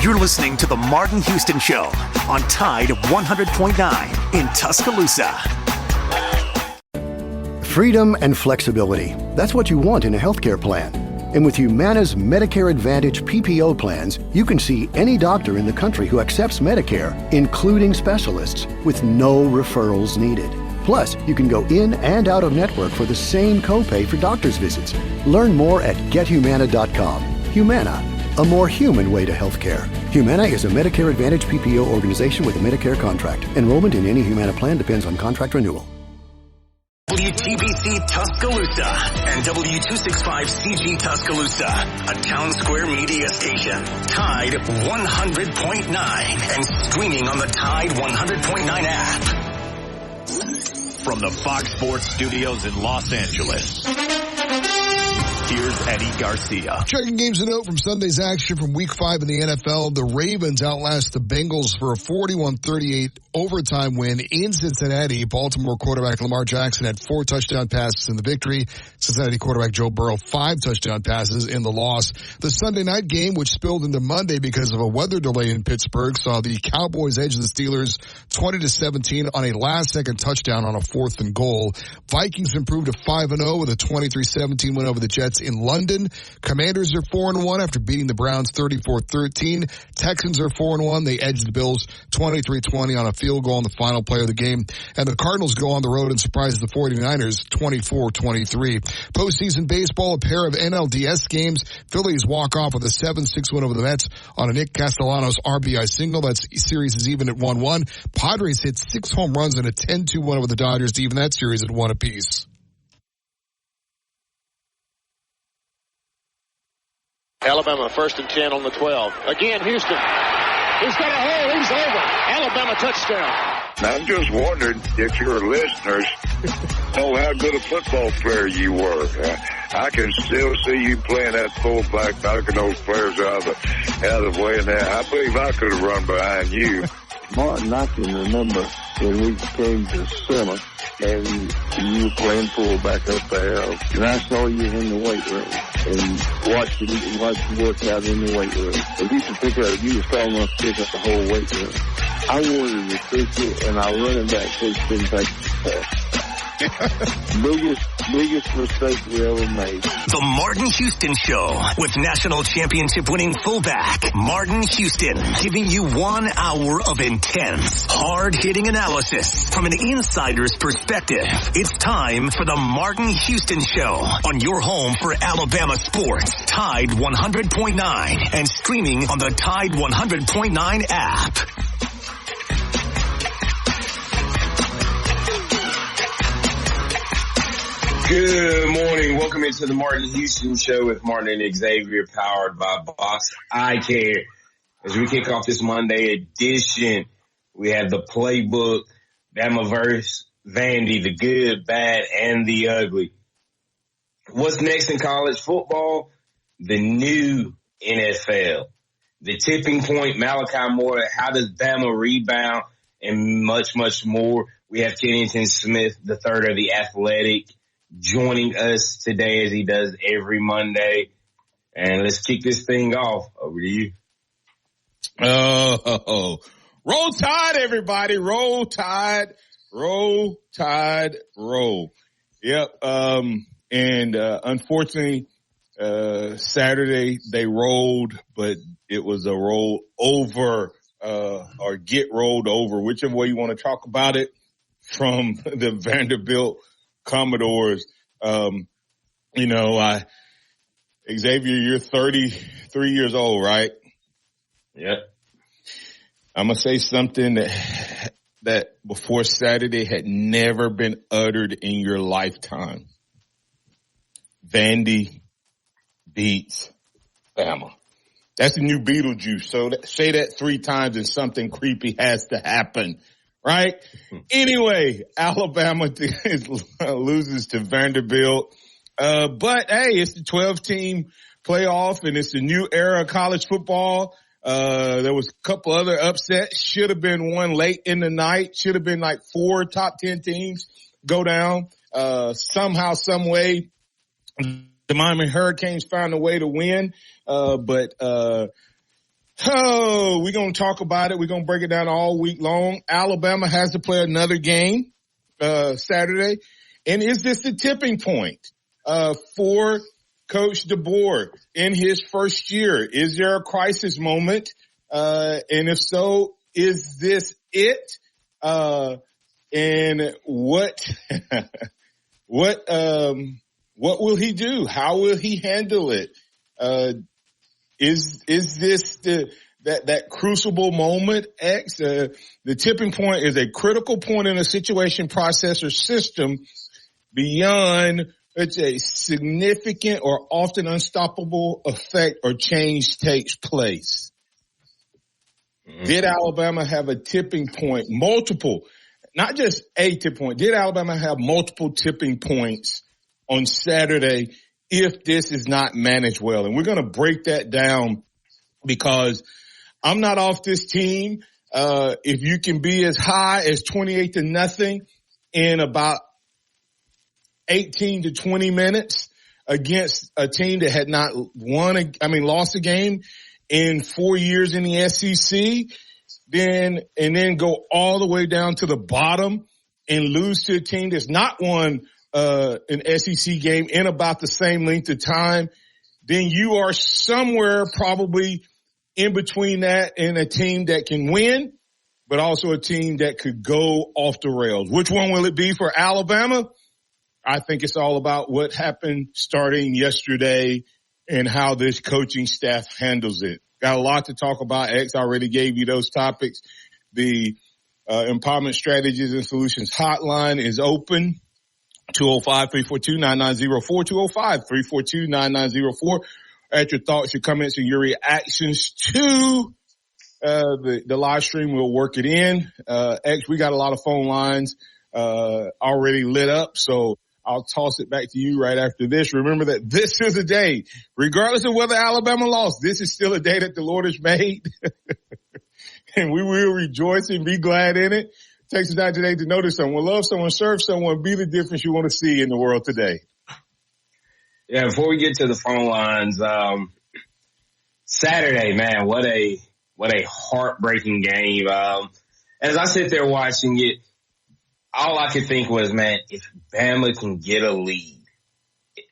You're listening to The Martin Houston Show on Tide 100.9 in Tuscaloosa. Freedom and flexibility. That's what you want in a healthcare plan. And with Humana's Medicare Advantage PPO plans, you can see any doctor in the country who accepts Medicare, including specialists, with no referrals needed. Plus, you can go in and out of network for the same copay for doctor's visits. Learn more at gethumana.com. Humana, a more human way to healthcare. Humana is a Medicare Advantage PPO organization with a Medicare contract. Enrollment in any Humana plan depends on contract renewal. WTBC Tuscaloosa and W265CG Tuscaloosa, a Town Square media station. Tide 100.9 and streaming on the Tide 100.9 app. From the Fox Sports Studios in Los Angeles, here's Eddie Garcia. Checking games to note from Sunday's action from Week 5 in the NFL. The Ravens outlast the Bengals for a 41-38 overtime win in Cincinnati. Baltimore quarterback Lamar Jackson had 4 touchdown passes in the victory. Cincinnati quarterback Joe Burrow 5 touchdown passes in the loss. The Sunday night game, which spilled into Monday because of a weather delay in Pittsburgh, saw the Cowboys edge the Steelers 20-17 on a last-second touchdown on a 4th and goal. Vikings improved to 5-0 with a 23-17 win over the Jets in London. Commanders are 4-1 after beating the Browns 34-13. Texans are 4-1. They edged the Bills 23-20 on a field goal on the final play of the game. And the Cardinals go on the road and surprise the 49ers 24-23. Postseason baseball, a pair of NLDS games. Phillies walk off with a 7-6 win over the Mets on a Nick Castellanos RBI single. That series is even at 1-1. Padres hit 6 home runs and a 10-2 win over the Dodgers to even that series at 1 apiece. Alabama 1st and 10 on the 12. Again, Houston. He's got a hole. He's over. Alabama touchdown. I'm just wondering if your listeners know how good a football player you were. I can still see you playing that fullback, knocking those players out of the way. And I believe I could have run behind you. Martin, I can remember when we came to summer and you were playing fullback up there, and I saw you in the weight room and watched you work out in the weight room. If you could pick up, you were strong enough to pick up the whole weight room. I wanted to fix it, and our running back coach didn't take the pass. biggest mistake we ever made. The Martin Houston Show with national championship winning fullback Martin Houston, giving you 1 hour of intense, hard-hitting analysis from an insider's perspective. It's time for the Martin Houston Show on your home for Alabama sports. Tide 100.9 and streaming on the Tide 100.9 app. Good morning. Welcome into the Martin Houston Show with Martin and Xavier, powered by Box Eye Care. As we kick off this Monday edition, we have the playbook, Bamaverse, Vandy, the good, bad, and the ugly. What's next in college football? The new NFL. The tipping point, Malachi Moore, how does Bama rebound, and much, much more. We have Kennington Smith, the third of the Athletic, joining us today as he does every Monday. And let's kick this thing off. Over to you. Oh, roll Tide, everybody. Roll Tide. Roll Tide. Roll. Yep. Unfortunately, Saturday they rolled, but it was a roll over, or get rolled over, whichever way you want to talk about it, from the Vanderbilt Commodores. Xavier, you're 33 years old, right? Yep. I'm going to say something that before Saturday had never been uttered in your lifetime. Vandy beats Bama. That's the new Beetlejuice. So say that 3 times and something creepy has to happen. Right? Anyway, Alabama loses to Vanderbilt. But hey, it's the 12-team playoff and it's the new era of college football. There was a couple other upsets. Should have been one late in the night. Should have been like 4 top 10 teams go down. Somehow, some way, the Miami Hurricanes found a way to win. But Oh, we're going to talk about it. We're going to break it down all week long. Alabama has to play another game Saturday. And is this the tipping point for Coach DeBoer in his first year? Is there a crisis moment? And if so, is this it? And what will he do? How will he handle it? Is this that crucible moment, X? The tipping point is a critical point in a situation, process, or system beyond which a significant or often unstoppable effect or change takes place. Did Alabama have a tipping point? Multiple, not just a tipping point. Did Alabama have multiple tipping points on Saturday if this is not managed well? And we're going to break that down because I'm not off this team. If you can be as high as 28-0 in about 18 to 20 minutes against a team that had not lost a game in 4 years in the SEC, then go all the way down to the bottom and lose to a team that's not won an SEC game in about the same length of time, then you are somewhere probably in between that and a team that can win, but also a team that could go off the rails. Which one will it be for Alabama? I think it's all about what happened starting yesterday and how this coaching staff handles it. Got a lot to talk about. X already gave you those topics. The Empowerment Strategies and Solutions hotline is open. 205-342-9904, 205-342-9904. Add your thoughts, your comments, and your reactions to the live stream. We'll work it in. X, we got a lot of phone lines already lit up, so I'll toss it back to you right after this. Remember that this is a day, regardless of whether Alabama lost, this is still a day that the Lord has made. And we will rejoice and be glad in it. Takes us out today to notice someone, love someone, serve someone, be the difference you want to see in the world today. Yeah, before we get to the phone lines, Saturday, man, what a heartbreaking game. As I sit there watching it, all I could think was, man, if Bama can get a lead,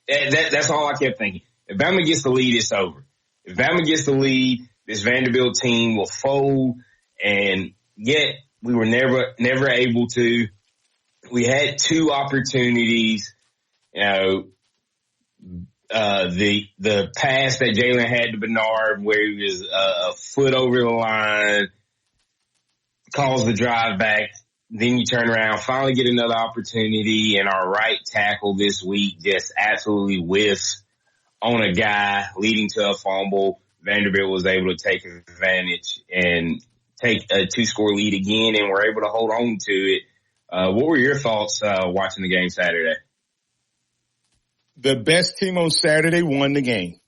that's all I kept thinking. If Bama gets the lead, it's over. If Bama gets the lead, this Vanderbilt team will fold, and yet we were never able to. We had two opportunities, the pass that Jalen had to Bernard where he was a foot over the line, calls the drive back. Then you turn around, finally get another opportunity, and our right tackle this week just absolutely whiffs on a guy, leading to a fumble. Vanderbilt was able to take advantage and take a 2-score lead again, and were able to hold on to it. What were your thoughts watching the game Saturday? The best team on Saturday won the game.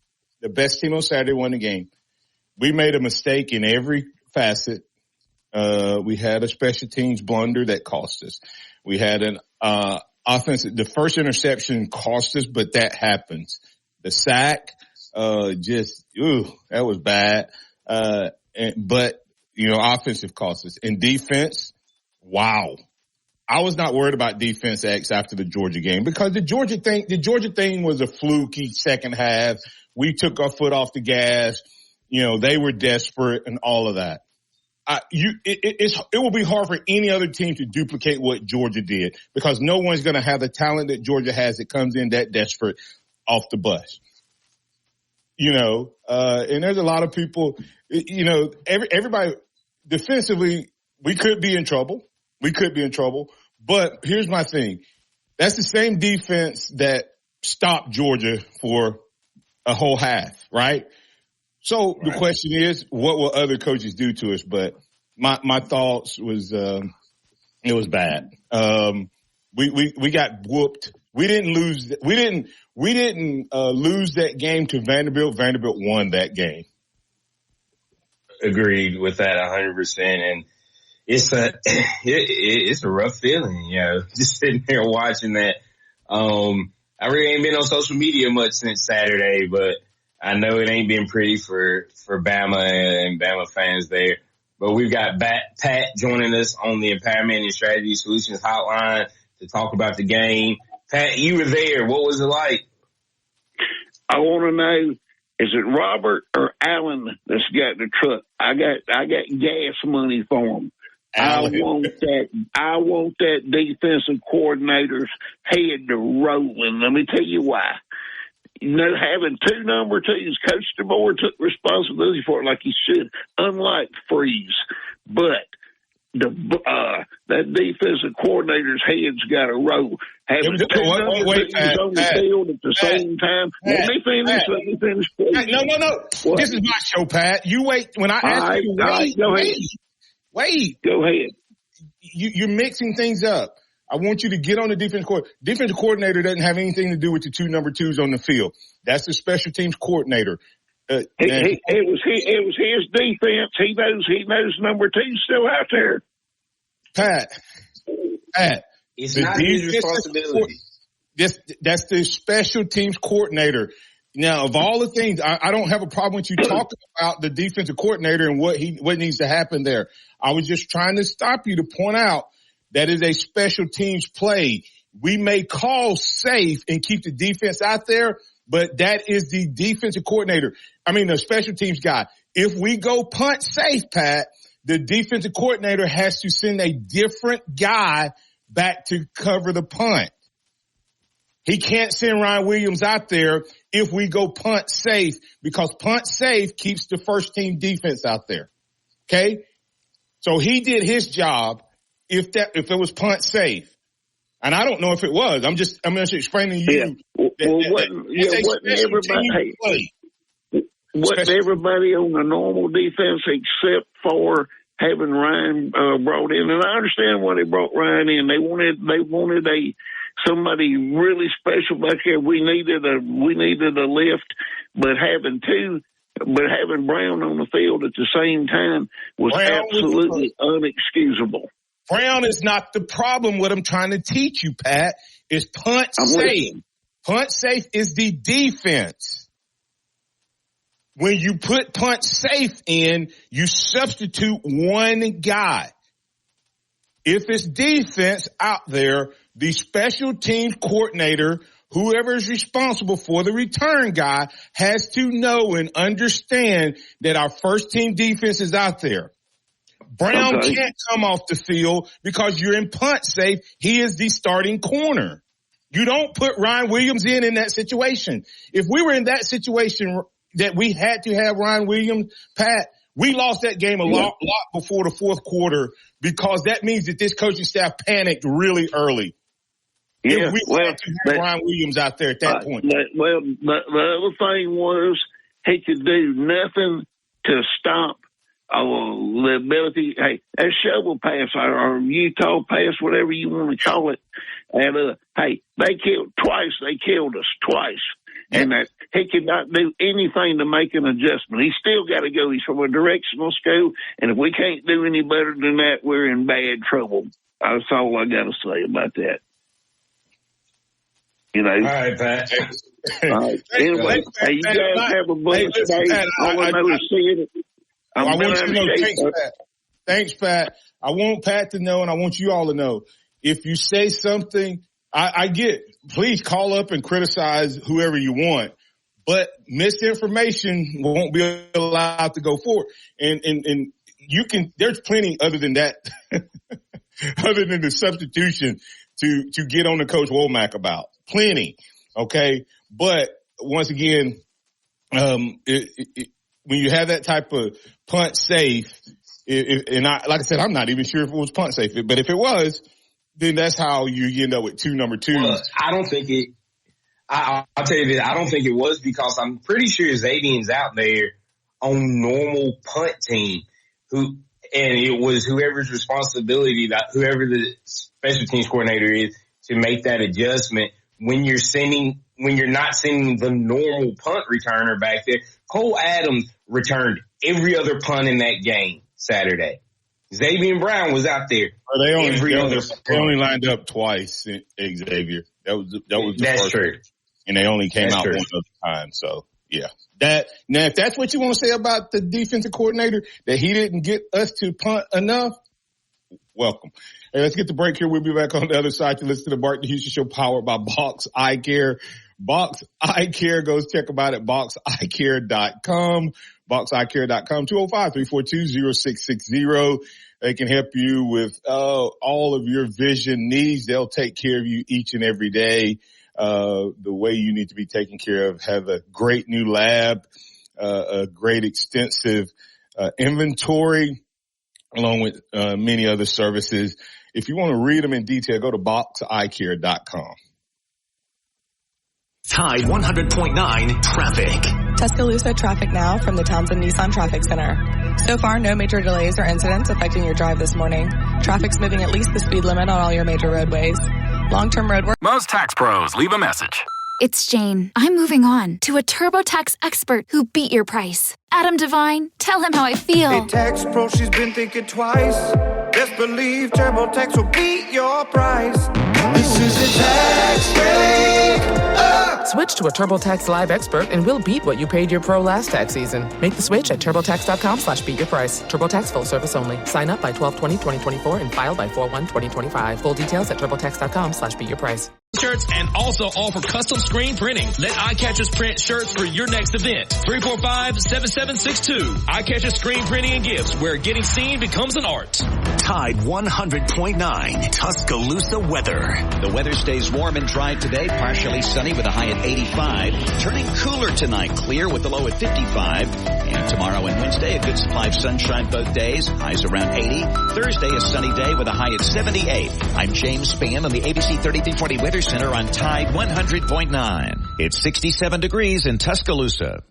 The best team on Saturday won the game. We made a mistake in every facet. We had a special teams blunder that cost us. We had an offensive. The first interception cost us, but that happens. The sack, that was bad. But offensive cost us. And defense, wow. I was not worried about defense X after the Georgia game because the Georgia thing was a fluky second half. We took our foot off the gas. They were desperate and all of that. It will be hard for any other team to duplicate what Georgia did because no one's going to have the talent that Georgia has that comes in that desperate off the bus. And there's a lot of people, everybody defensively, we could be in trouble. But here's my thing. That's the same defense that stopped Georgia for a whole half, right? So the question is, what will other coaches do to us? But my thoughts was, it was bad. We got whooped. We didn't lose that game to Vanderbilt. Vanderbilt won that game. Agreed with that 100%. And it's a rough feeling, just sitting there watching that. I really ain't been on social media much since Saturday, but I know it ain't been pretty for Bama and Bama fans there, but we've got Pat joining us on the Empowerment and Strategy Solutions Hotline to talk about the game. Pat, you were there. What was it like? I want to know, is it Robert or Alan that's got the truck? I got gas money for him. Alan. I want that defensive coordinator's head to rolling. Let me tell you why. Having two number twos, Coach DeBoer took responsibility for it like he should, unlike Freeze. But that defensive coordinator's head's got to roll. Having two number twos on the field at the same time. Let me finish. No. What? This is my show, Pat. You wait. When I ask you, wait. Go ahead. You're mixing things up. I want you to get on the defense court. Defensive coordinator doesn't have anything to do with the two number twos on the field. That's the special teams coordinator. It was his defense. He knows number two's still out there. Pat. It's not his responsibility. That's the special teams coordinator. Now, of all the things, I don't have a problem with you talking about the defensive coordinator and what needs to happen there. I was just trying to stop you to point out that is a special teams play. We may call safe and keep the defense out there, but that is the defensive coordinator. The special teams guy. If we go punt safe, Pat, the defensive coordinator has to send a different guy back to cover the punt. He can't send Ryan Williams out there if we go punt safe, because punt safe keeps the first team defense out there. Okay? So he did his job if it was punt safe. And I don't know if it was. I'm just explaining to you. Wasn't everybody on the normal defense except for having Ryan brought in? And I understand why they brought Ryan in. They wanted somebody really special back there. We needed a lift, but having Brown on the field at the same time was absolutely unexcusable. Brown is not the problem. What I'm trying to teach you, Pat, is punt safe. Punt safe is the defense. When you put punt safe in, you substitute one guy. If it's defense out there, the special teams coordinator, whoever is responsible for the return guy, has to know and understand that our first team defense is out there. Brown can't come off the field because you're in punt safe. He is the starting corner. You don't put Ryan Williams in that situation. If we were in that situation that we had to have Ryan Williams, Pat, we lost that game a lot before the fourth quarter, because that means that this coaching staff panicked really early. Yeah, we had to have Ryan Williams out there at that point. The other thing was he could do nothing to stop the ability, a shovel pass or Utah pass, whatever you want to call it. And, they killed us twice. And that he could not do anything to make an adjustment. He's still got to go. He's from a directional school. And if we can't do any better than that, we're in bad trouble. That's all I got to say about that. All right, Pat. All right. Anyway, you guys have a blessed day. All I know is seeing it. I want you to know, thanks, Pat. I want Pat to know, and I want you all to know, if you say something, I get, please call up and criticize whoever you want, but misinformation won't be allowed to go forward. And you can, there's plenty other than that, other than the substitution to get on the Coach Womack about. Plenty. Okay. But once again, when you have that type of punt safe, like I said, I'm not even sure if it was punt safe, but if it was, then that's how you end up with two number twos. Well, I don't think it. I'll tell you this. I don't think it was, because I'm pretty sure Xavier's out there on normal punt team, and it was whoever's responsibility, whoever the special teams coordinator is, to make that adjustment when you're not sending the normal punt returner back there. Cole Adams returned every other punt in that game Saturday. Xavier Brown was out there. They only lined up twice, Xavier. That was the That's first true. one. And they only came out one other time. So Yeah. Now, if that's what you want to say about the defensive coordinator, that he didn't get us to punt enough, welcome. Hey, let's get the break here. We'll be back on the other side to listen to the Martin Houston Show, powered by Box Eye Care. Box Eye Care, go check them out at boxeyecare.com. boxeyecare.com, 205-342-0660. They can help you with all of your vision needs. They'll take care of you each and every day the way you need to be taken care of. Have a great new lab, a great extensive inventory, along with many other services. If you want to read them in detail, go to boxeyecare.com. Tide 100.9 traffic. Tuscaloosa traffic now from the Townsend Nissan Traffic Center. So far, no major delays or incidents affecting your drive this morning. Traffic's moving at least the speed limit on all your major roadways. Long-term road work. Most tax pros leave a message. It's Jane. I'm moving on to a TurboTax expert who beat your price. Adam Devine, tell him how I feel. Hey, tax pro, she's been thinking twice. Best believe TurboTax will beat your price. This is a tax break. Switch to a TurboTax Live expert and we'll beat what you paid your pro last tax season. Make the switch at TurboTax.com/beatyourprice. TurboTax full service only. Sign up by 12/20/2024 and file by 4/1/2025. Full details at TurboTax.com/beatyourprice. Shirts and also offer custom screen printing. Let Eyecatchers print shirts for your next event. 345-7762. Eyecatchers Screen Printing and Gifts, where getting seen becomes an art. Tide 100.9 Tuscaloosa weather. The weather stays warm and dry today, partially sunny with a high at 85. Turning cooler tonight, clear with the low at 55. And tomorrow and Wednesday, a good supply of sunshine both days, highs around 80. Thursday, a sunny day with a high at 78. I'm James Spann on the ABC 3320 Weather Center on Tide 100.9. It's 67 degrees in Tuscaloosa.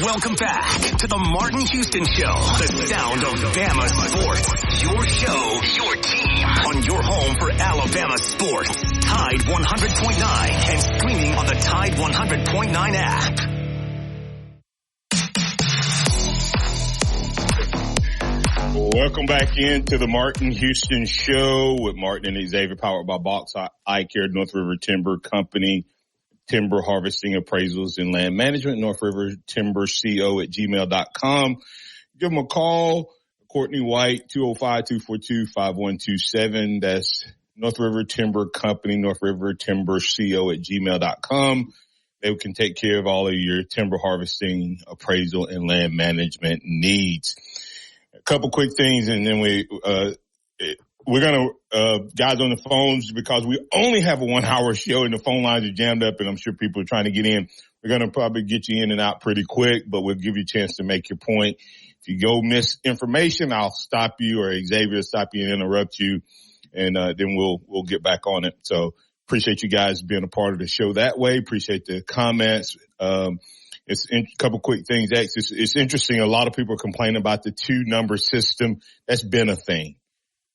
Welcome back to the Martin Houston Show, the sound of Bama sports. Your show, your team, on your home for Alabama sports. Tide 100.9 and streaming on the Tide 100.9 app. Welcome back into the Martin Houston Show with Martin and Xavier, powered by Box Eye Care, North River Timber Company, timber harvesting, appraisals, and land management. North River Timber CO at gmail.com. Give them a call. Courtney White, 205-242-5127. That's North River Timber Company, North River Timber CO at gmail.com. They can take care of all of your timber harvesting, appraisal, and land management needs. A couple quick things, and then we're gonna guys on the phones, because we only have a 1 hour show and the phone lines are jammed up and I'm sure people are trying to get in. We're gonna probably get you in and out pretty quick, but we'll give you a chance to make your point. If you go miss information, I'll stop you, or Xavier will stop you and interrupt you, and then we'll get back on it. So appreciate you guys being a part of the show that way. Appreciate the comments. It's a couple quick things. It's interesting. A lot of people are complaining about the 2-number system. That's been a thing.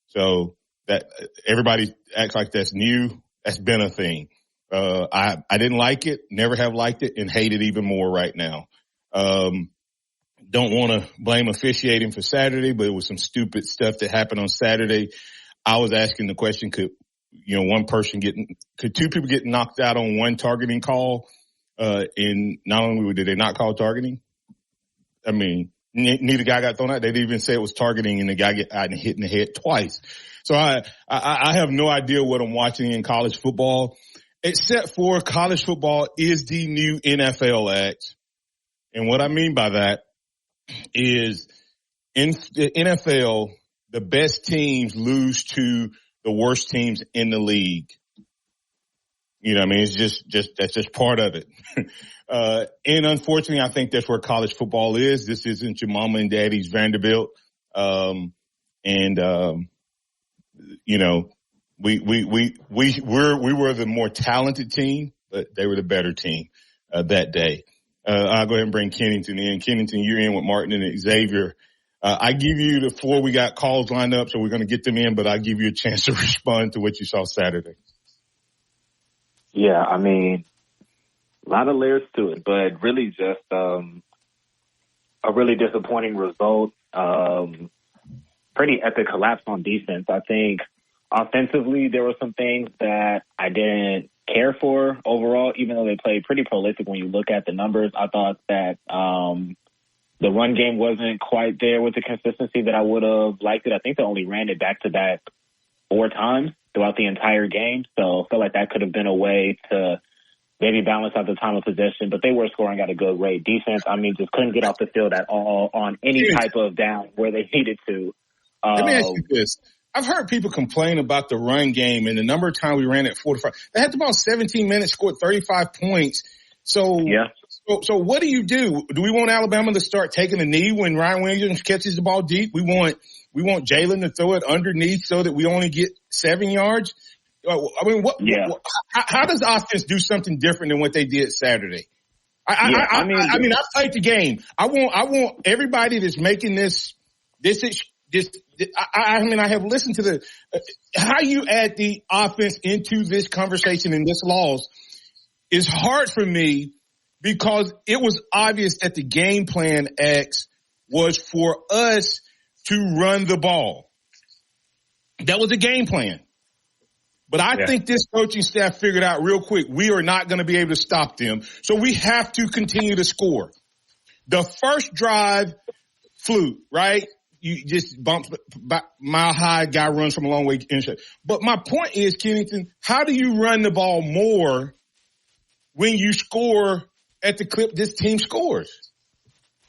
So that everybody acts like that's new. That's been a thing. I didn't like it, never have liked it, and hate it even more right now. Don't want to blame officiating for Saturday, but it was some stupid stuff that happened on Saturday. I was asking the question, could two people get knocked out on one targeting call? And not only did they not call targeting, I mean, neither guy got thrown out. They didn't even say it was targeting, and the guy got out and hit in the head twice. So I have no idea what I'm watching in college football, except for college football is the new NFL act. And what I mean by that is in the NFL, the best teams lose to the worst teams in the league. You know what I mean? It's that's just part of it. And unfortunately, I think that's where college football is. This isn't your mama and daddy's Vanderbilt. We were the more talented team, but they were the better team, that day. I'll go ahead and bring Kennington in. Kennington, you're in with Martin and Xavier. I give you the floor. We got calls lined up, so we're going to get them in, but I'll give you a chance to respond to what you saw Saturday. Yeah, I mean, a lot of layers to it, but really just a really disappointing result. Pretty epic collapse on defense. I think offensively there were some things that I didn't care for overall, even though they played pretty prolific when you look at the numbers. I thought that the run game wasn't quite there with the consistency that I would have liked it. I think they only ran it back-to-back 4 times throughout the entire game. So I feel like that could have been a way to maybe balance out the time of possession, but they were scoring at a good rate. Defense, I mean, just couldn't get off the field at all on any type of down where they needed to. Let me ask you this. I've heard people complain about the run game and the number of times we ran it 4 to 5. They had about 17 minutes, scored 35 points. So, So what do you do? Do we want Alabama to start taking a knee when Ryan Williams catches the ball deep? We want Jalen to throw it underneath so that we only get 7 yards. I mean, how does offense do something different than what they did Saturday? I mean, I've played the game. I want everybody that's making this. I mean, I have listened to how you add the offense into this conversation and this loss is hard for me because it was obvious that the game plan X was for us to run the ball. That was the game plan. But I think this coaching staff figured out real quick, we are not going to be able to stop them. So we have to continue to score. The first drive flew, right? You just bump mile high, guy runs from a long way. But my point is, Kennington, how do you run the ball more when you score at the clip this team scores?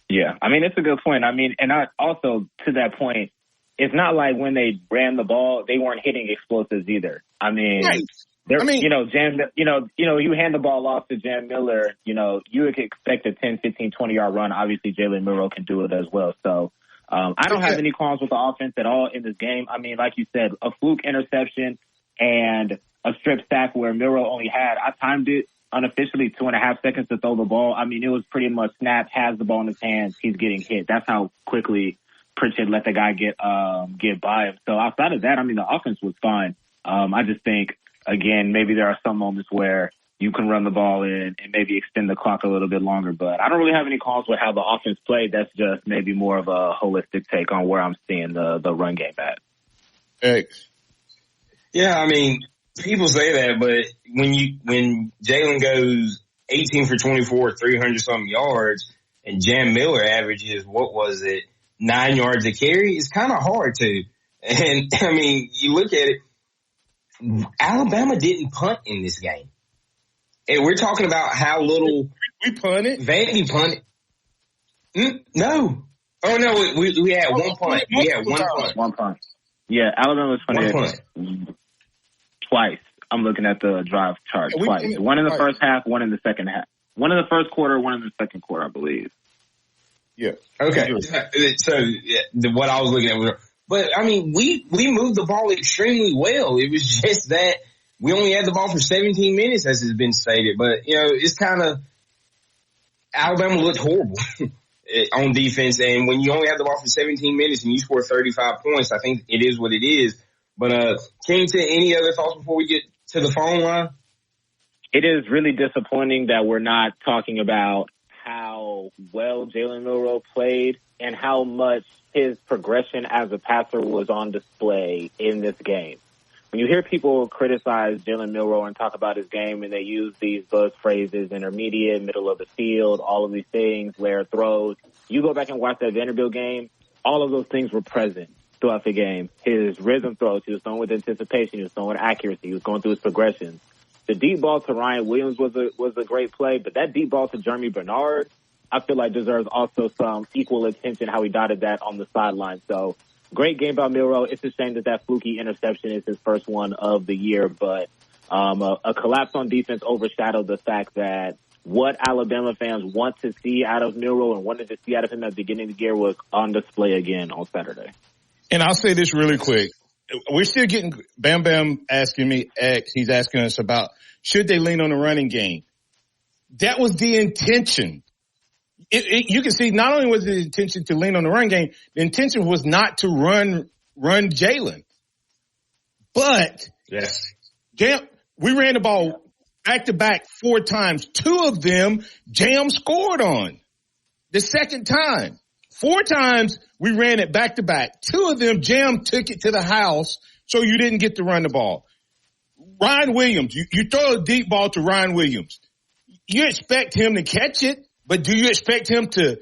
Yeah, I mean, it's a good point. I mean, and also to that point, it's not like when they ran the ball, they weren't hitting explosives either. I mean, you hand the ball off to Jam Miller, you would expect a 10, 15, 20-yard run. Obviously, Jalen Milroe can do it as well. So I don't have any qualms with the offense at all in this game. I mean, like you said, a fluke interception and a strip sack where Milroe only had, I timed it unofficially 2.5 seconds to throw the ball. I mean, it was pretty much snap, has the ball in his hands, he's getting hit. That's how quickly Pritchett let the guy get by him. So outside of that, I mean, the offense was fine. I just think, again, maybe there are some moments where you can run the ball in and maybe extend the clock a little bit longer. But I don't really have any calls with how the offense played. That's just maybe more of a holistic take on where I'm seeing the run game at. X. Yeah, I mean, people say that, but when Jalen goes 18 for 24, 300-something yards, and Jam Miller averages, 9 yards a carry, it's kind of hard to. And, I mean, you look at it, Alabama didn't punt in this game. And we're talking about how little. We punted. Vandy punted. No. Oh, no, we had one punt. We had one punt. Yeah, Alabama's punted twice. I'm looking at the drive chart twice. One in the first half, one in the second half. One in the first quarter, one in the second quarter, I believe. Yeah. Okay. So what I was looking at but I mean, we moved the ball extremely well. It was just that we only had the ball for 17 minutes, as has been stated. But, it's kind of Alabama looked horrible on defense. And when you only have the ball for 17 minutes and you score 35 points, I think it is what it is. But, Kington, any other thoughts before we get to the phone line? It is really disappointing that we're not talking about how well Jalen Milroe played and how much his progression as a passer was on display in this game. When you hear people criticize Jalen Milroe and talk about his game and they use these buzz phrases, intermediate, middle of the field, all of these things, layer throws, you go back and watch that Vanderbilt game, all of those things were present throughout the game. His rhythm throws, he was throwing with anticipation, he was throwing with accuracy, he was going through his progressions. The deep ball to Ryan Williams was a great play, but that deep ball to Jeremy Bernard, I feel like deserves also some equal attention how he dotted that on the sideline. So great game by Milroe. It's a shame that fluky interception is his first one of the year, but a collapse on defense overshadowed the fact that what Alabama fans want to see out of Milroe and wanted to see out of him at the beginning of the year was on display again on Saturday. And I'll say this really quick. We're still getting Bam Bam asking me, X, he's asking us about should they lean on the running game. That was the intention. You can see not only was the intention to lean on the run game, the intention was not to run Jalen. But we ran the ball back to back 4 times. 2 of them Jam scored on. The second time. 4 times we ran it back to back. 2 of them Jam took it to the house so you didn't get to run the ball. Ryan Williams, you throw a deep ball to Ryan Williams. You expect him to catch it, but do you expect him to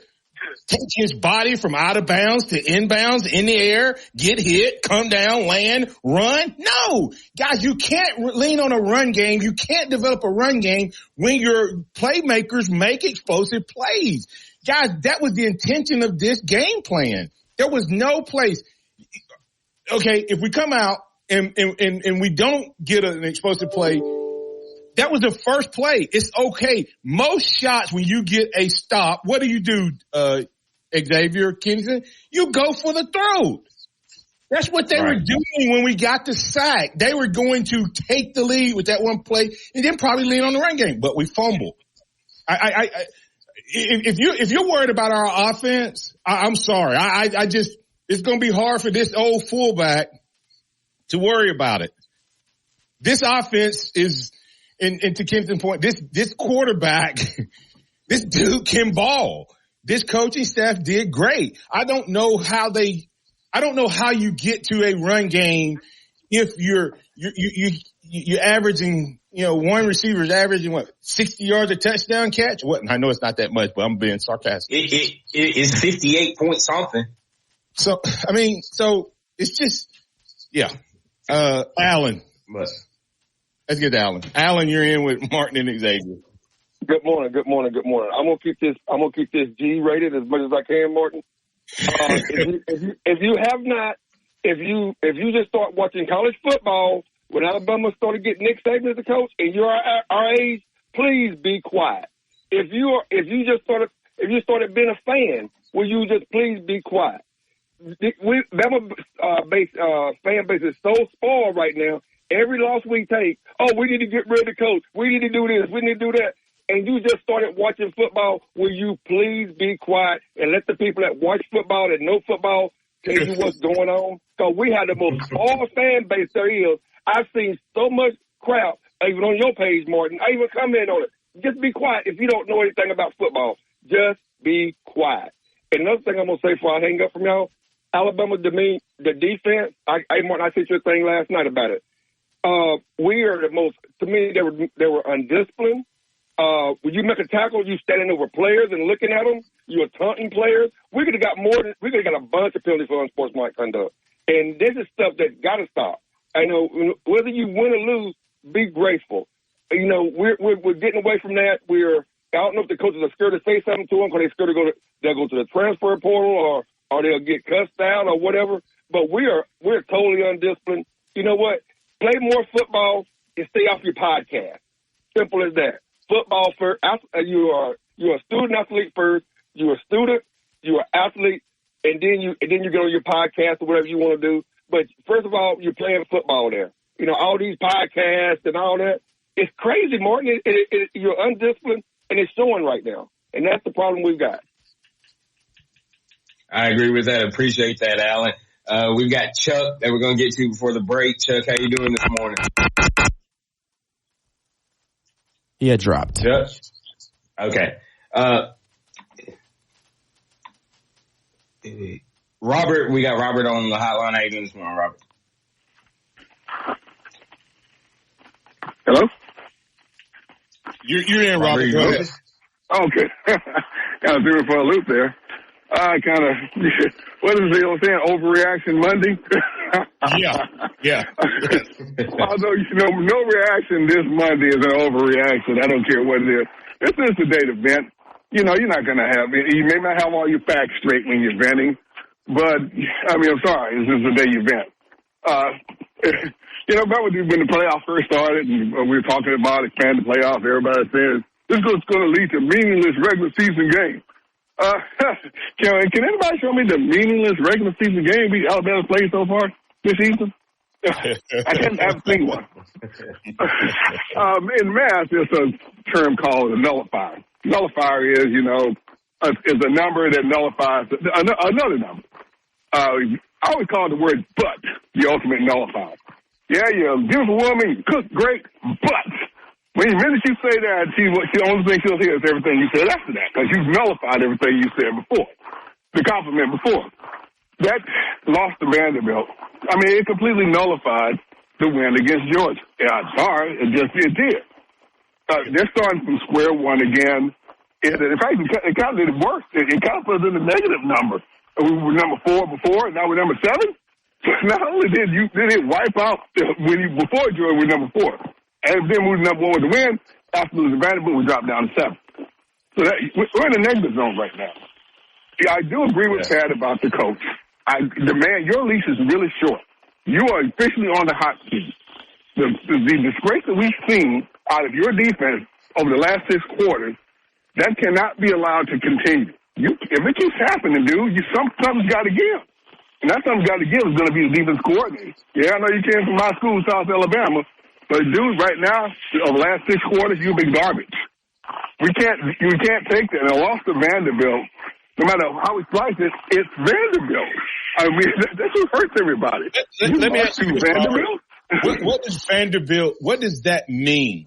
take his body from out of bounds to inbounds in the air, get hit, come down, land, run? No. Guys, you can't lean on a run game. You can't develop a run game when your playmakers make explosive plays. Guys, that was the intention of this game plan. There was no place. Okay, if we come out and we don't get an explosive play, that was the first play. It's okay. Most shots when you get a stop, what do you do, Xavier Kingston? You go for the throw. That's what they were doing when we got the sack. They were going to take the lead with that one play and then probably lean on the run game, but we fumbled. If you're worried about our offense, I'm sorry. It's going to be hard for this old fullback to worry about it. This offense is, and to Kingston's point, this quarterback, this dude can ball. This coaching staff did great. I don't know how you get to a run game if you're averaging, one receiver's averaging 60 yards a touchdown catch? What? I know it's not that much, but I'm being sarcastic. It's 58 point something. So it's just, yeah. Alan. Let's get to Alan. Alan, you're in with Martin and Xavier. Good morning. I'm gonna keep this G rated as much as I can, Martin. If you just start watching college football when Alabama started getting Nick Saban as the coach and you're our age, please be quiet. If you started being a fan, will you just please be quiet? Bama fan base is so spoiled right now. Every loss we take, we need to get rid of the coach. We need to do this. We need to do that. And you just started watching football. Will you please be quiet and let the people that watch football, that know football, tell you what's going on? Because we have the most spoiled fan base there is. I've seen so much crap, even on your page, Martin. I even comment on it. Just be quiet if you don't know anything about football. Just be quiet. And another thing I'm going to say before I hang up from y'all, Alabama, the defense, Martin, I sent you a thing last night about it. We are the most, to me, they were undisciplined. When you make a tackle, you standing over players and looking at them. You're taunting players. We could have got a bunch of penalties for unsportsmanlike conduct. And this is stuff that got to stop. I know whether you win or lose, be grateful. We're getting away from that. I don't know if the coaches are scared to say something to them because they're scared they'll go to the transfer portal or they'll get cussed out or whatever. But we're totally undisciplined. You know what? Play more football and stay off your podcast. Simple as that. Football first. You're a student athlete first. You're a student. You're an athlete, and then you go to your podcast or whatever you want to do. But first of all, you're playing football there. All these podcasts and all that. It's crazy, Martin. You're undisciplined, and it's showing right now. And that's the problem we've got. I agree with that. Appreciate that, Alan. We've got Chuck that we're going to get to before the break. Chuck, how you doing this morning? He had dropped. Chuck? Okay. Robert, we got Robert on the hotline. How you doing this morning, Robert? Hello? You're in, Robert. Go ahead. Okay. Kind of threw me for a loop there. What is it saying? Overreaction Monday? Yeah. Although, no reaction this Monday is an overreaction. I don't care what it is. This is the date event. You're not going to have it. You may not have all your facts straight when you're venting, but, I'm sorry. This is the day you vent. Back when the playoffs first started and we were talking about expanding playoffs, everybody says, this is going to lead to meaningless regular season games. Can anybody show me the meaningless regular season game Alabama's played so far this season? I haven't seen one. In math, there's a term called a nullifier. Nullifier is a number that nullifies another number. I always call the word but the ultimate nullifier. Yeah, you're a beautiful woman, you cook great, but when the minute you say that, the only thing she'll hear is everything you said after that, because you've nullified everything you said before, the compliment before. That lost to Vanderbilt. It completely nullified the win against Georgia. Yeah, sorry, it did. They're starting from square one again. In fact, it kind of did worse. It kind of put us in the negative number. We were number 4 before, and now we're number 7. So not only did it wipe out before Georgia, we're number 4. And then we were number 1 with the win. After losing Vanderbilt, we dropped down to 7. So we're in the negative zone right now. Yeah, I do agree with Pat about the coach. Your leash is really short. You are officially on the hot seat. The disgrace that we've seen out of your defense over the last 6 quarters, that cannot be allowed to continue. If it keeps happening, dude, something's got to give. And that something's got to give is going to be the defense coordinator. Yeah, I know you came from my school, South Alabama, but dude, right now, over the last 6 quarters, you've been garbage. You can't take that. And a loss to Vanderbilt, no matter how we slice it, it's Vanderbilt. I mean, that's what hurts everybody. Let me ask you, Vanderbilt. What does Vanderbilt? What does that mean?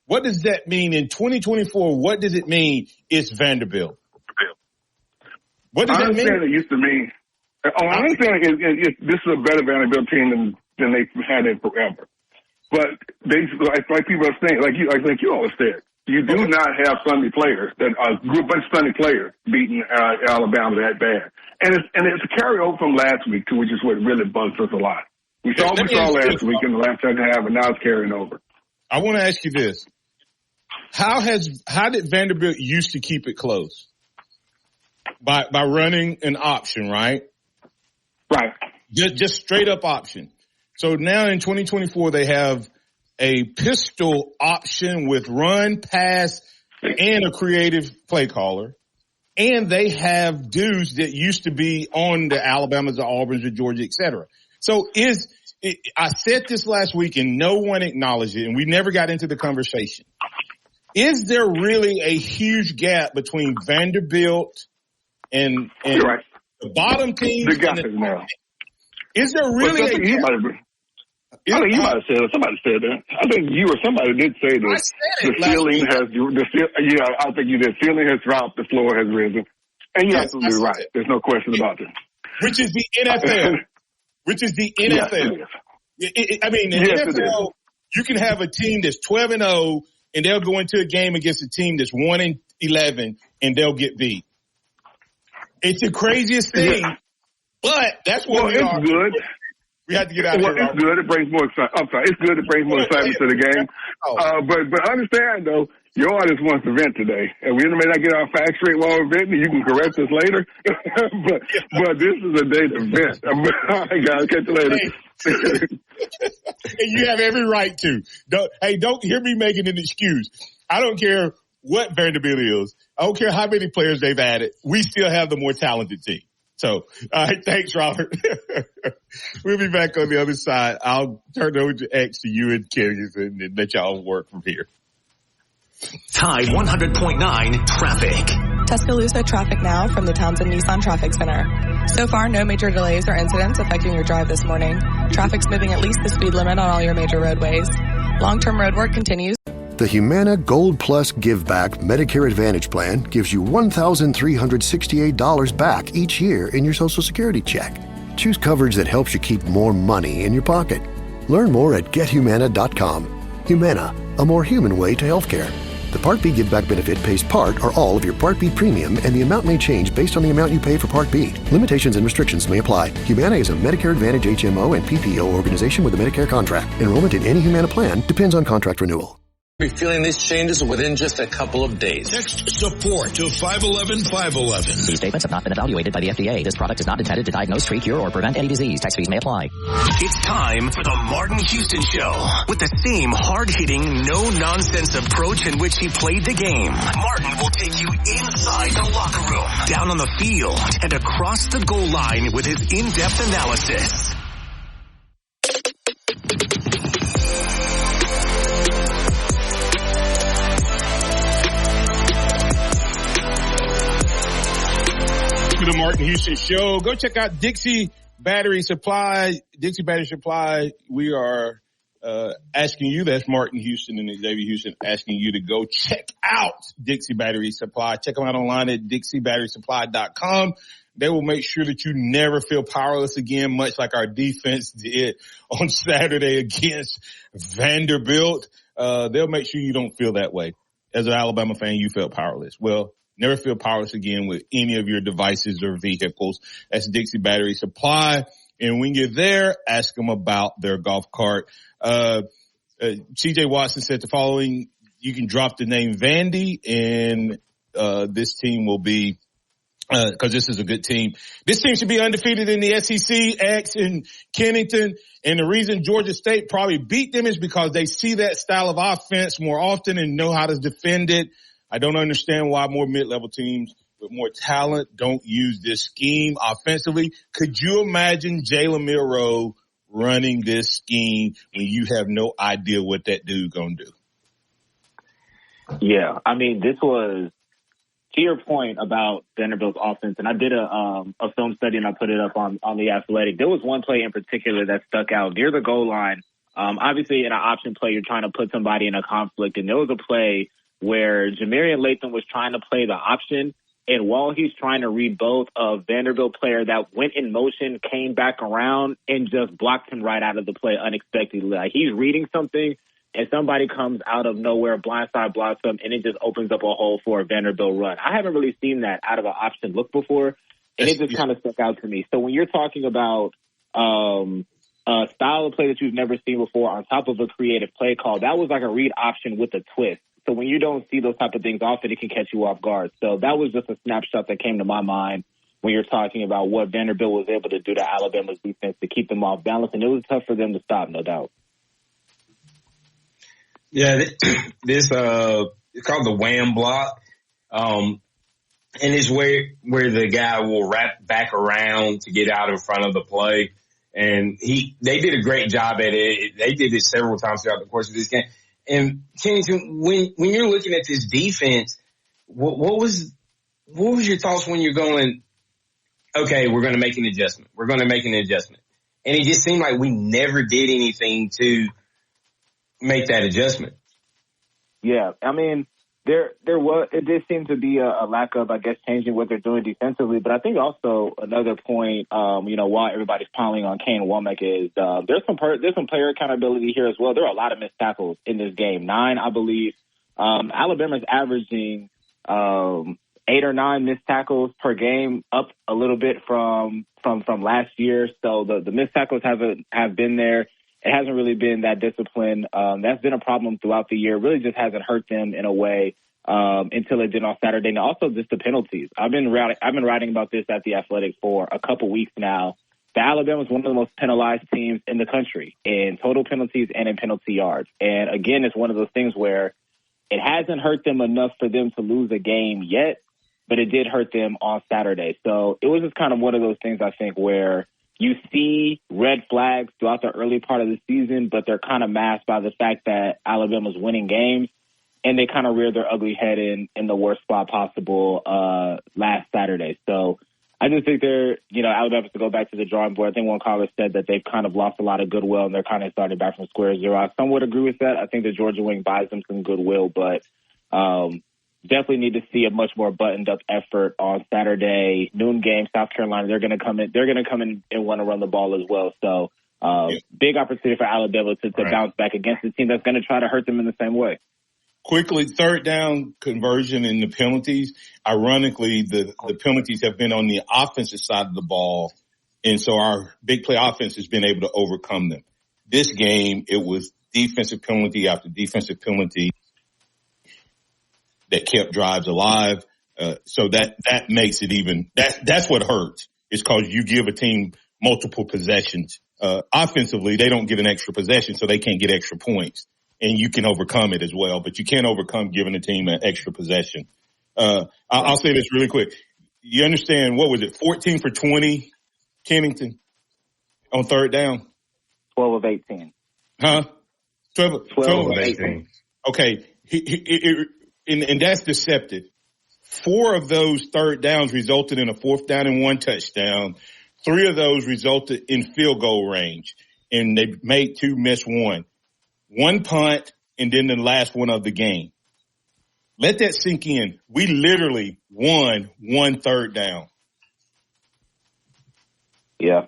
What does that mean in 2024? What does it mean? It's Vanderbilt. What does that mean? I understand it used to mean. I understand this is a better Vanderbilt team than they've had in forever. But like people are saying, like you always said, you do not have Sunday players that a bunch of Sunday players beating Alabama that bad, and it's a carryover from last week too, which is what really bugs us a lot. We saw last week in the last second half, and now it's carrying over. I want to ask you this: How did Vanderbilt used to keep it close? By running an option, right? Right. Just straight up option. So now in 2024, they have a pistol option with run, pass, and a creative play caller. And they have dudes that used to be on the Alabamas, the Auburns, the Georgia, et cetera. So I said this last week and no one acknowledged it, and we never got into the conversation. Is there really a huge gap between Vanderbilt and right. the bottom team? The gap is now. Is there really a gap? I think you might have said it. Somebody said that. I think you or somebody did say that the ceiling has. I think you did. Ceiling has dropped. The floor has risen. And you're absolutely right. There's no question about it. Which is the NFL. Yes, I mean, in the NFL, you can have a team that's 12-0, and they'll go into a game against a team that's 1-11, and they'll get beat. It's the craziest thing, but that's what we are. It's good. We have to get out of here. It's good. It brings more excitement. I'm sorry. It's good. It brings more excitement to the game. But understand, though, your audience wants to vent today. And we may not get our facts straight while we're venting. You can correct us later. but this is a day to vent. All right, guys. Catch you later. And you have every right to. Don't hear me making an excuse. I don't care what Vanderbilt is. I don't care how many players they've added. We still have the more talented team. So, all right, thanks, Robert. We'll be back on the other side. I'll turn it over to X to you and Kenny and let y'all work from here. Tide 100.9 traffic. Tuscaloosa traffic now from the Townsend Nissan Traffic Center. So far, no major delays or incidents affecting your drive this morning. Traffic's moving at least the speed limit on all your major roadways. Long-term road work continues. The Humana Gold Plus Give Back Medicare Advantage Plan gives you $1,368 back each year in your Social Security check. Choose coverage that helps you keep more money in your pocket. Learn more at gethumana.com. Humana, a more human way to healthcare. The Part B Give Back benefit pays part or all of your Part B premium, and the amount may change based on the amount you pay for Part B. Limitations and restrictions may apply. Humana is a Medicare Advantage HMO and PPO organization with a Medicare contract. Enrollment in any Humana plan depends on contract renewal. Be feeling these changes within just a couple of days. Text support to 511-511. These statements have not been evaluated by the FDA. This product is not intended to diagnose, treat, cure, or prevent any disease. Tax fees may apply. It's time for the Martin Houston Show. With the same hard-hitting, no-nonsense approach in which he played the game, Martin will take you inside the locker room, down on the field, and across the goal line with his in-depth analysis. The Martin Houston Show. Go check out Dixie Battery Supply. Dixie Battery Supply. We are asking you, that's Martin Houston and Xavier Houston, asking you to go check out Dixie Battery Supply. Check them out online at DixieBatterySupply.com. They will make sure that you never feel powerless again, much like our defense did on Saturday against Vanderbilt. They'll make sure you don't feel that way. As an Alabama fan, you felt powerless. Well, never feel powerless again with any of your devices or vehicles. That's Dixie Battery Supply. And when you're there, ask them about their golf cart. CJ Watson said the following: you can drop the name Vandy, and this team will be, because this is a good team. This team should be undefeated in the SEC, X in Kennington. And the reason Georgia State probably beat them is because they see that style of offense more often and know how to defend it. I don't understand why more mid-level teams with more talent don't use this scheme offensively. Could you imagine Jalen Milroe running this scheme when you have no idea what that dude gonna do? Yeah, I mean, this was, to your point about Vanderbilt's offense, and I did a film study and I put it up on The Athletic. There was one play in particular that stuck out near the goal line. Obviously, in an option play, you're trying to put somebody in a conflict, and there was a play where Jamarian Latham was trying to play the option, and while he's trying to read both, a Vanderbilt player that went in motion came back around and just blocked him right out of the play unexpectedly. Like, he's reading something, and somebody comes out of nowhere, blindside blocks him, and it just opens up a hole for a Vanderbilt run. I haven't really seen that out of an option look before, and it just kind of stuck out to me. So when you're talking about a style of play that you've never seen before on top of a creative play call, that was like a read option with a twist. So when you don't see those type of things often, it can catch you off guard. So that was just a snapshot that came to my mind when you're talking about what Vanderbilt was able to do to Alabama's defense to keep them off balance, and it was tough for them to stop, no doubt. Yeah, this it's called the wham block, and it's where the guy will wrap back around to get out in front of the play, and they did a great job at it. They did it several times throughout the course of this game. And Kennington, when you're looking at this defense, what was your thoughts when you're going, okay, we're going to make an adjustment. We're going to make an adjustment, and it just seemed like we never did anything to make that adjustment. Yeah, I mean, it did seem to be a lack of, I guess, changing what they're doing defensively. But I think also another point, while everybody's piling on Kane Womack is there's some player accountability here as well. There are a lot of missed tackles in this game. 9, I believe. Alabama's averaging 8 or 9 missed tackles per game, up a little bit from last year. So the missed tackles have been there. It hasn't really been that discipline. That's been a problem throughout the year. It really just hasn't hurt them in a way until it did on Saturday. And also just the penalties. I've been writing about this at The Athletic for a couple weeks now. Alabama is one of the most penalized teams in the country in total penalties and in penalty yards. And again, it's one of those things where it hasn't hurt them enough for them to lose a game yet, but it did hurt them on Saturday. So it was just kind of one of those things, I think, where you see red flags throughout the early part of the season, but they're kind of masked by the fact that Alabama's winning games, and they kind of reared their ugly head in the worst spot possible last Saturday. So I just think Alabama has to go back to the drawing board. I think one caller said that they've kind of lost a lot of goodwill, and they're kind of starting back from square zero. I somewhat agree with that. I think the Georgia wing buys them some goodwill, but definitely need to see a much more buttoned-up effort on Saturday. Noon game, South Carolina. They're going to come in. They're going to come in and want to run the ball as well. So, big opportunity for Alabama to bounce back against a team that's going to try to hurt them in the same way. Quickly, third down conversion and the penalties. Ironically, the penalties have been on the offensive side of the ball, and so our big play offense has been able to overcome them. This game, it was defensive penalty after defensive penalty that kept drives alive. So that makes it even, that's what hurts. It's because you give a team multiple possessions. Offensively, they don't get an extra possession, so they can't get extra points. And you can overcome it as well, but you can't overcome giving a team an extra possession. I'll say this really quick. You understand, what was it, 14 for 20, Kennington, on third down? 12 of 18. Huh? 12 of 18. Okay. And that's deceptive. 4 of those third downs resulted in a 4th down and 1 touchdown. 3 of those resulted in field goal range, and they made 2, missed 1. 1 punt, and then the last one of the game. Let that sink in. We literally won 1 third down. Yeah.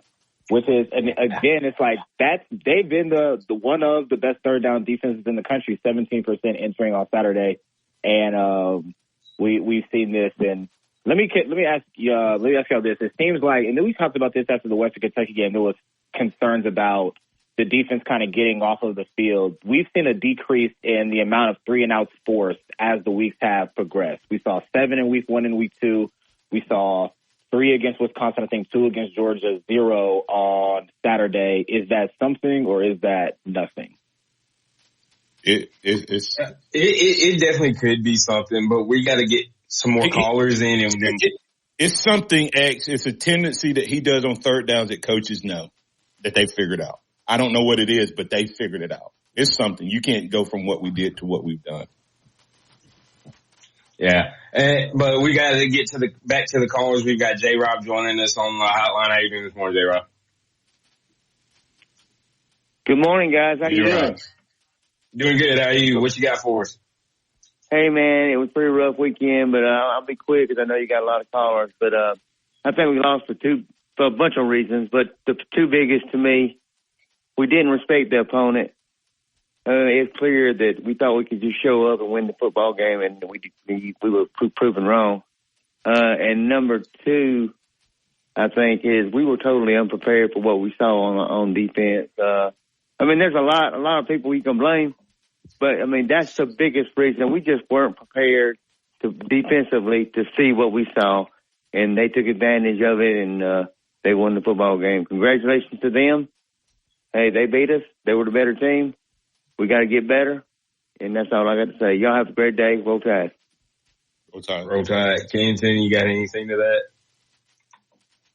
Which is, and again, it's like they've been the one of the best third down defenses in the country, 17% entering on Saturday. And, we've seen this. And let me ask y'all this. It seems like, and then we talked about this after the Western Kentucky game, there was concerns about the defense kind of getting off of the field. We've seen a decrease in the amount of 3-and-outs forced as the weeks have progressed. We saw 7 in week 1 and week 2. We saw 3 against Wisconsin, I think 2 against Georgia, 0 on Saturday. Is that something or is that nothing? It definitely could be something, but we got to get some more callers in. And then it's something, X. It's a tendency that he does on third downs that coaches know that they figured out. I don't know what it is, but they figured it out. It's something. You can't go from what we did to what we've done. Yeah, but we got to get back to the callers. We've got J-Rob joining us on the hotline. How you doing this morning, J-Rob? Good morning, guys. How you doing? Doing good. How are you? What you got for us? Hey, man, it was a pretty rough weekend, but I'll be quick because I know you got a lot of callers. But I think we lost for a bunch of reasons, but the two biggest to me, we didn't respect the opponent. It's clear that we thought we could just show up and win the football game, and we were proven wrong. And number 2, I think, is we were totally unprepared for what we saw on defense. I mean, there's a lot of people we can blame, but I mean that's the biggest reason. We just weren't prepared defensively to see what we saw, and they took advantage of it, and they won the football game. Congratulations to them. Hey, they beat us. They were the better team. We got to get better, and that's all I got to say. Y'all have a great day. Roll Tide. Roll Tide. Roll Tide. Kenton, you got anything to that?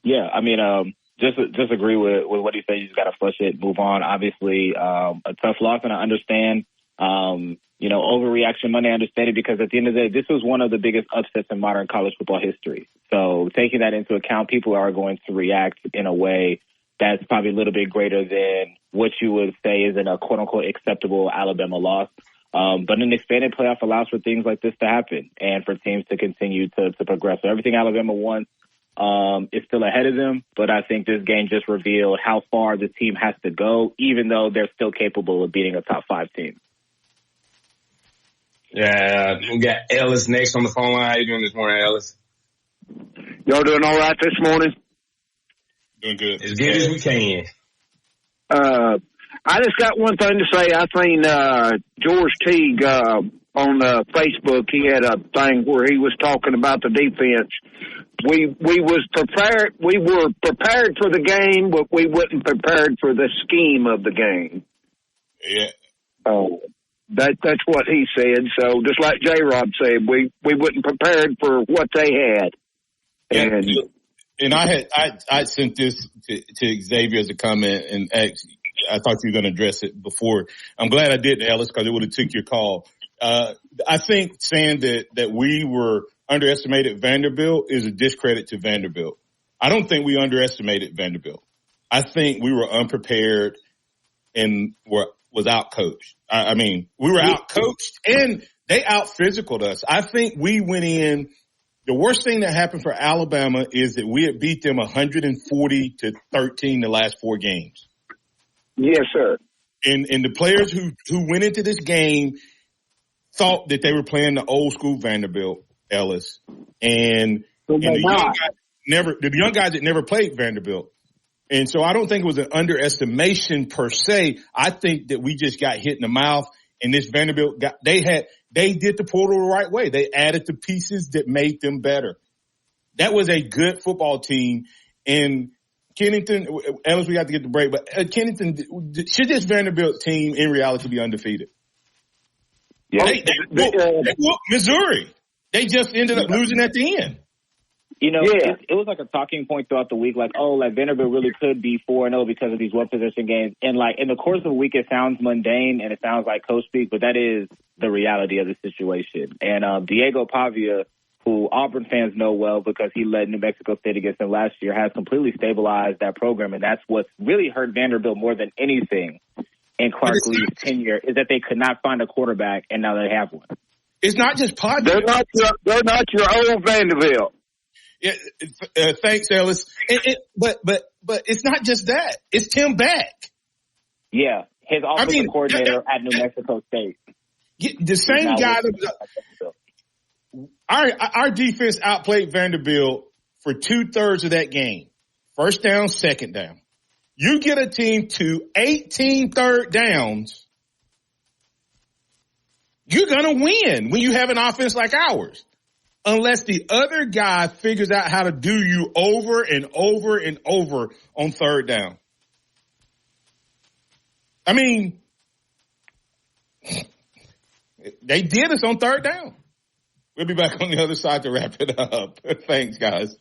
Yeah, I mean, just agree with what he said. You just got to flush it, move on. Obviously, a tough loss, and I understand, overreaction Monday. I understand it because at the end of the day, this was one of the biggest upsets in modern college football history. So taking that into account, people are going to react in a way that's probably a little bit greater than what you would say is in a quote-unquote acceptable Alabama loss. But an expanded playoff allows for things like this to happen and for teams to continue to progress. So everything Alabama wants is still ahead of them, but I think this game just revealed how far the team has to go, even though they're still capable of beating a top 5 team. Yeah, we got Ellis next on the phone line. How you doing this morning, Ellis? Y'all doing all right this morning? Doing good. As good as we can. I just got one thing to say. I seen George Teague on Facebook. He had a thing where he was talking about the defense. We was prepared. We were prepared for the game, but we wasn't prepared for the scheme of the game. Yeah. That's what he said. So just like J-Rob said, we wasn't prepared for what they had. And I sent this to Xavier as a comment, and I thought you were going to address it before. I'm glad I did, Ellis, because it would have took your call. I think saying that we were underestimated Vanderbilt is a discredit to Vanderbilt. I don't think we underestimated Vanderbilt. I think we were unprepared and was out-coached. I mean, we were out-coached, and they out-physicaled us. I think we went in. The worst thing that happened for Alabama is that we had beat them 140-13 the last 4 games. Yes, sir. And the players who went into this game thought that they were playing the old school Vanderbilt, Ellis, and the young guys that never played Vanderbilt. And so I don't think it was an underestimation per se. I think that we just got hit in the mouth, and this Vanderbilt they did the portal the right way. They added the pieces that made them better. That was a good football team. And Kennington, Ellis, we got to get the break, but Kennington, should this Vanderbilt team in reality be undefeated? Yeah. They whooped Missouri. They just ended up losing at the end. You know, it was like a talking point throughout the week, like Vanderbilt really could be 4-0 because of these one possession games. And like in the course of the week, it sounds mundane and it sounds like coach speak, but that is the reality of the situation. And Diego Pavia, who Auburn fans know well because he led New Mexico State against them last year, has completely stabilized that program. And that's what's really hurt Vanderbilt more than anything in Clark Lee's tenure is that they could not find a quarterback, and now they have one. It's not just Pavia. They're not your old Vanderbilt. Yeah, thanks, Ellis. But it's not just that. It's Tim Beck. Yeah, his offensive coordinator at New Mexico State. The same guy our defense outplayed Vanderbilt for 2/3 of that game. First down, second down. You get a team to 18 third downs, you're going to win when you have an offense like ours. Unless the other guy figures out how to do you over and over and over on third down. I mean, they did us on third down. We'll be back on the other side to wrap it up. Thanks, guys.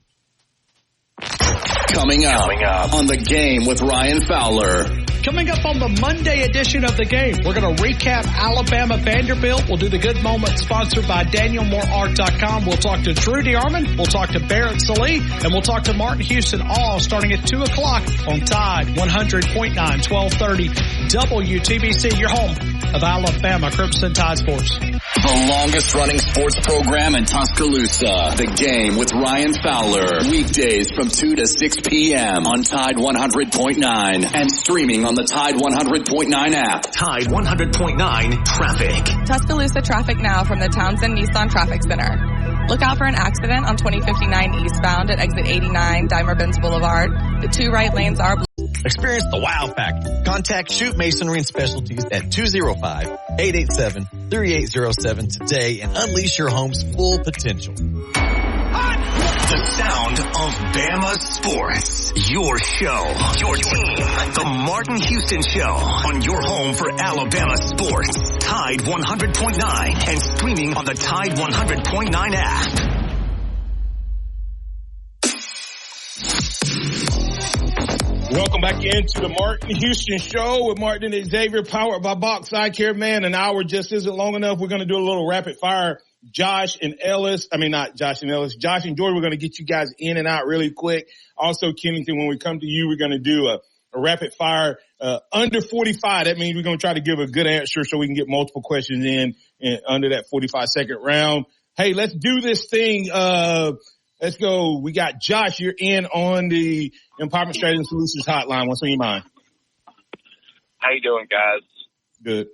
Coming up on The Game with Ryan Fowler. Coming up on the Monday edition of The Game, we're going to recap Alabama Vanderbilt. We'll do the Good Moment sponsored by DanielMooreArt.com. We'll talk to Drew DeArmond. We'll talk to Barrett Sallee. And we'll talk to Martin Houston all starting at 2 o'clock on Tide 100.9, 1230 WTBC, your home of Alabama Crimson Tide Sports. The longest running sports program in Tuscaloosa. The Game with Ryan Fowler. Weekdays from 2 to 6 p.m. on Tide 100.9 and streaming on the Tide 100.9 app. Tide 100.9 traffic. Tuscaloosa traffic now from the Townsend Nissan Traffic Center. Look out for an accident on 2059 eastbound at exit 89 Dimer-Benz Boulevard. The 2 right lanes are Experience the wow factor. Contact Shoot Masonry and Specialties at 205-887-3807 today and unleash your home's full potential. The sound of Bama sports. Your show, your team. The Martin Houston Show on your home for Alabama sports. Tide 100.9 and streaming on the Tide 100.9 app. Welcome back into the Martin Houston Show with Martin and Xavier, powered by Box Eye Care. Man, an hour just isn't long enough. We're going to do a little rapid fire. Josh and George, we're going to get you guys in and out really quick. Also, Kennington, when we come to you, we're going to do a rapid fire under 45. That means we're going to try to give a good answer so we can get multiple questions in under that 45-second round. Hey, let's do this thing. Let's go. We got Josh. You're in on the Empowerment Strategy Solutions Hotline. What's on your mind? How you doing, guys? Good.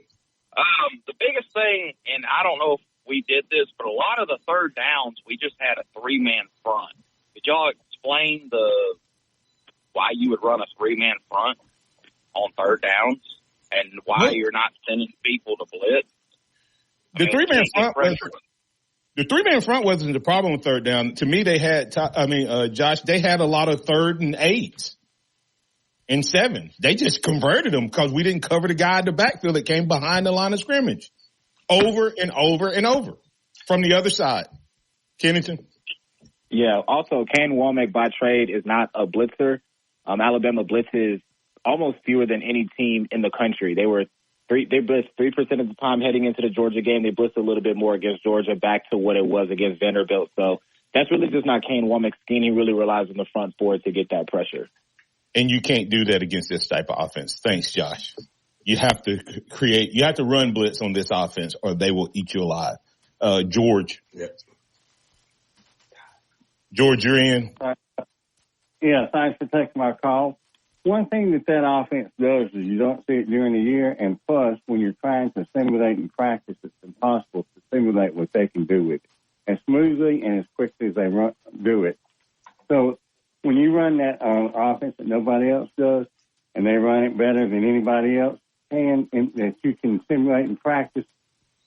The biggest thing, and I don't know if we did this, but a lot of the third downs, we just had a 3-man front. Could y'all explain why you would run a 3-man front on third downs and why you're not sending people to blitz? The 3-man front wasn't the problem with third down. To me, they had, Josh, they had a lot of 3rd and 8s and 7s. They just converted them because we didn't cover the guy in the backfield that came behind the line of scrimmage over and over and over from the other side. Kennington? Yeah, also, Kane Womack by trade is not a blitzer. Alabama blitzes almost fewer than any team in the country. They blitzed 3% of the time heading into the Georgia game. They blitzed a little bit more against Georgia, back to what it was against Vanderbilt. So that's really just not Kane Womack's scheme. He really relies on the front four to get that pressure. And you can't do that against this type of offense. Thanks, Josh. You have to run blitz on this offense or they will eat you alive. George. Yeah. George, you're in. Yeah, thanks for taking my call. One thing that offense does is you don't see it during the year, and plus, when you're trying to simulate and practice, it's impossible to simulate what they can do with it as smoothly and as quickly as they do it. So when you run that offense that nobody else does, and they run it better than anybody else can, and that you can simulate and practice,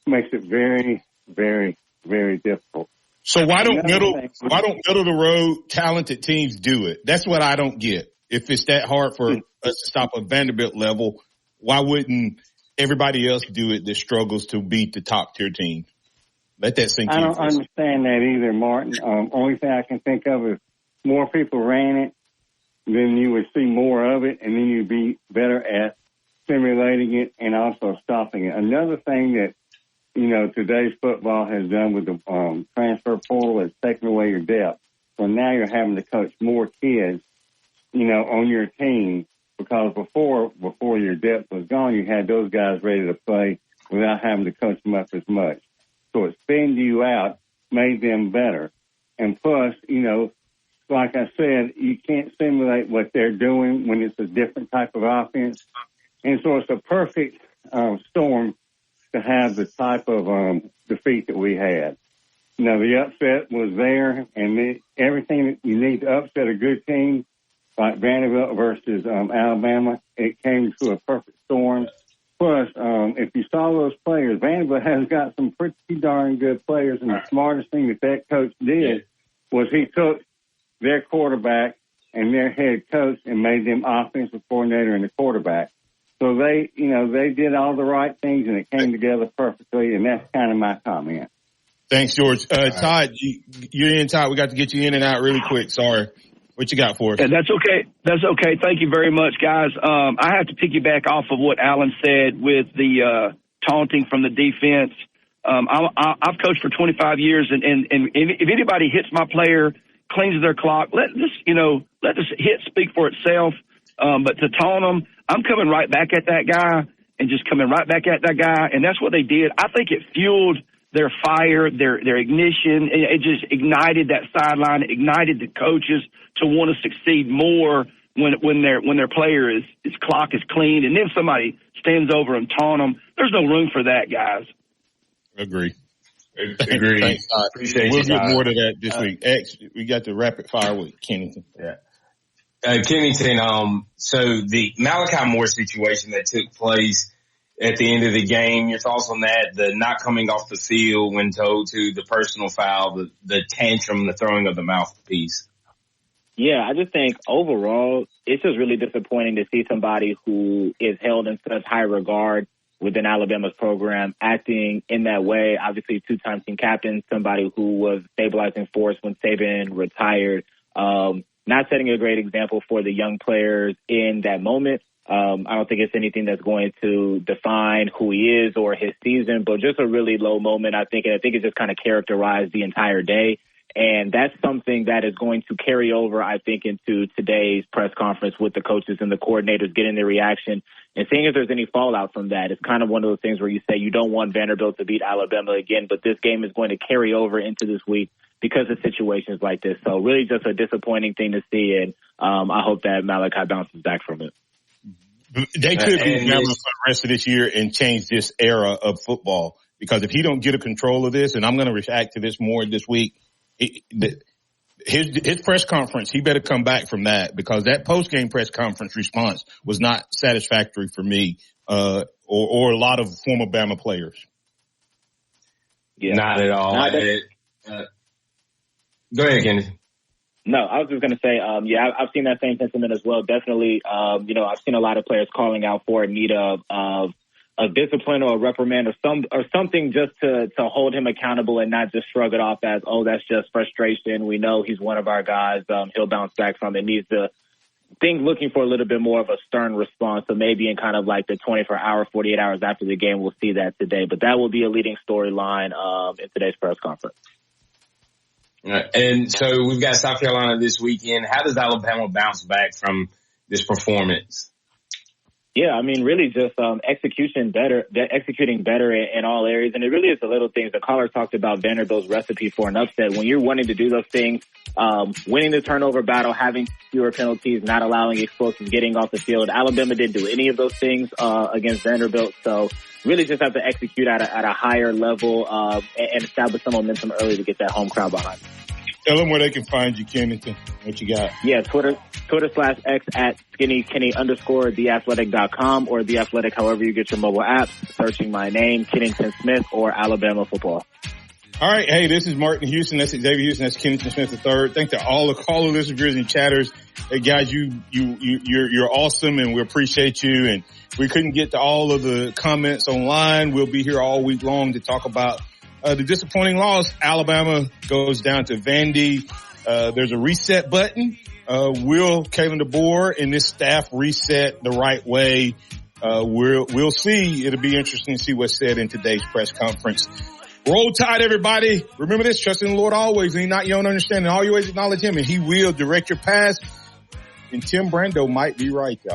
makes it very, very, very difficult. So why don't middle of the road talented teams do it? That's what I don't get. If it's that hard for us to stop a Vanderbilt level, why wouldn't everybody else do it that struggles to beat the top tier team? Let that sink in. I don't understand that either, Martin. Only thing I can think of is more people ran it, then you would see more of it, and then you'd be better at simulating it and also stopping it. Another thing that, today's football has done with the transfer portal is taking away your depth. So now you're having to coach more kids, on your team, because before your depth was gone, you had those guys ready to play without having to coach them up as much. So it thinned you out, made them better. And plus, like I said, you can't simulate what they're doing when it's a different type of offense. And so it's a perfect storm to have the type of defeat that we had. You know, the upset was there, and everything that you need to upset a good team, like Vanderbilt versus Alabama, it came to a perfect storm. Plus, if you saw those players, Vanderbilt has got some pretty darn good players, and the smartest thing that coach did was he took their quarterback and their head coach and made them offensive coordinator and the quarterback. So they did all the right things, and it came together perfectly, and that's kind of my comment. Thanks, George. Todd, you're in, Todd. We got to get you in and out really quick. Sorry. What you got for us? Yeah, that's okay. That's okay. Thank you very much, guys. I have to piggyback off of what Alan said with the taunting from the defense. I've coached for 25 years, and if anybody hits my player, cleans their clock, let this hit speak for itself. But to taunt them, I'm coming right back at that guy and just coming right back at that guy, and that's what they did. I think it fueled their fire, their ignition. It just ignited that sideline, ignited the coaches to want to succeed more when their player his clock is cleaned, and then somebody stands over and taunt them. There's no room for that, guys. Agree. Thanks, appreciate we'll you, get guys. more to that this week. X, we got the rapid fire with Kennington. Yeah. Kennington, so the Malachi Moore situation that took place at the end of the game, your thoughts on that, the not coming off the field when told to, the personal foul, the tantrum, the throwing of the mouthpiece? Yeah, I just think overall, it's just really disappointing to see somebody who is held in such high regard within Alabama's program acting in that way. Obviously, two-time team captain, somebody who was stabilizing force when Saban retired, not setting a great example for the young players in that moment. I don't think it's anything that's going to define who he is or his season, but just a really low moment, I think. And I think it just kind of characterized the entire day. And that's something that is going to carry over, I think, into today's press conference with the coaches and the coordinators, getting their reaction and seeing if there's any fallout from that. It's kind of one of those things where you say you don't want Vanderbilt to beat Alabama again, but this game is going to carry over into this week because of situations like this. So really just a disappointing thing to see, and I hope that Malachi bounces back from it. They could be Bama for the rest of this year and change this era of football, because if he don't get a control of this, and I'm going to react to this more this week, his press conference, he better come back from that, because that post-game press conference response was not satisfactory for me or a lot of former Bama players. Yeah. Not at all. Go ahead, Kennedy. No, I was just going to say, I've seen that same sentiment as well. Definitely, I've seen a lot of players calling out for a need of a discipline or a reprimand or something just to hold him accountable and not just shrug it off as, oh, that's just frustration. We know he's one of our guys. He'll bounce back from it. Needs to think looking for a little bit more of a stern response. So maybe in kind of like the 48 hours after the game, we'll see that today. But that will be a leading storyline in today's press conference. And so we've got South Carolina this weekend. How does Alabama bounce back from this performance? Yeah, I mean, really just executing better in all areas. And it really is the little things. The caller talked about Vanderbilt's recipe for an upset. When you're wanting to do those things, winning the turnover battle, having fewer penalties, not allowing explosives getting off the field. Alabama didn't do any of those things against Vanderbilt. So really just have to execute at a higher level and establish some momentum early to get that home crowd behind. Tell them where they can find you, Kennington. What you got? Yeah, Twitter/X at skinnykenny_theathletic.com or The Athletic, however you get your mobile apps, searching my name, Kennington Smith or Alabama football. All right. Hey, this is Martin Houston. That's Xavier Houston. That's Kennington Smith III. Thank to all the caller listeners and chatters. Hey guys, you're awesome, and we appreciate you. And we couldn't get to all of the comments online. We'll be here all week long to talk about the disappointing loss. Alabama goes down to Vandy. There's a reset button. Will Kalen DeBoer and this staff reset the right way? We'll see. It'll be interesting to see what's said in today's press conference. Roll Tide, everybody. Remember this, trust in the Lord always, and not your own understanding. All your ways acknowledge him, and he will direct your path. And Tim Brando might be right, y'all.